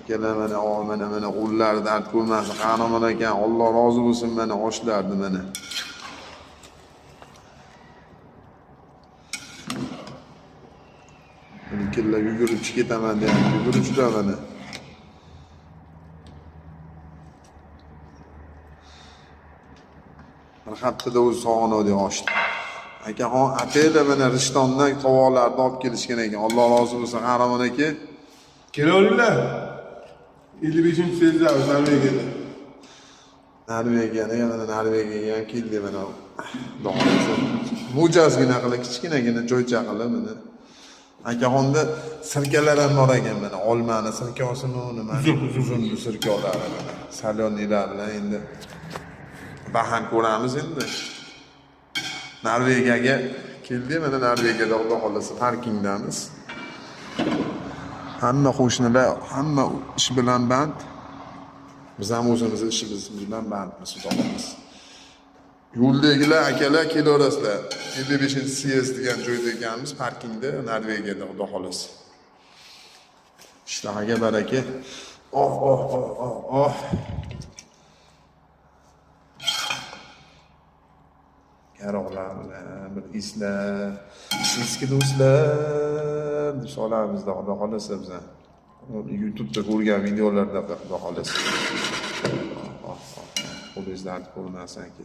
Ikkala mana qo'llari dard ko'rmasin. Qahramon ekan, Alloh rozi bo'lsin, mana oshlardi mana. Ikkalab yugurib ketaman degan, yugurib chiqaman. Haftada o'zi sog'inadi oshdi. Akaxon atayda mana Rishtondan tovoqlarni olib kelishgan ekan. Alloh rozi bo'lsin, Qahramon aka. Kelinglar. 55-sezda Norvegiyada. Norvegiyada mana Norvegiyaga ham keldi mana. Mo'jazgina qilib kichkinagina joycha qilib mana. Akaxonda sirkalar ham bor ekan mana. Olmani sirkosimi, nima? Uzun sirkolari mana. Salonlar bilan endi bahan ko'ramiz endi. Norvegiyaga keldi mana Norvegiyada Xudo xolasa parkingdamiz. Hamma qo'shnilar, hamma ish bilan band. Biz ham o'zimiz ishimiz bilan bandmiz, Xudo xolasa. Yo'ldagilar akalar kelaverasizlar. 55-siyez degan joyda ekanmiz, parkingda Norvegiyada Xudo xolasa. Ishtahaga baraka. Oh. Yaroqlar bilan bir eslar, eski do'stlar deb solamizda Xudo xolasa biz. YouTube'da ko'rgan videolarda Xudo xolasa. Qo'lingizdan ko'rmasanki.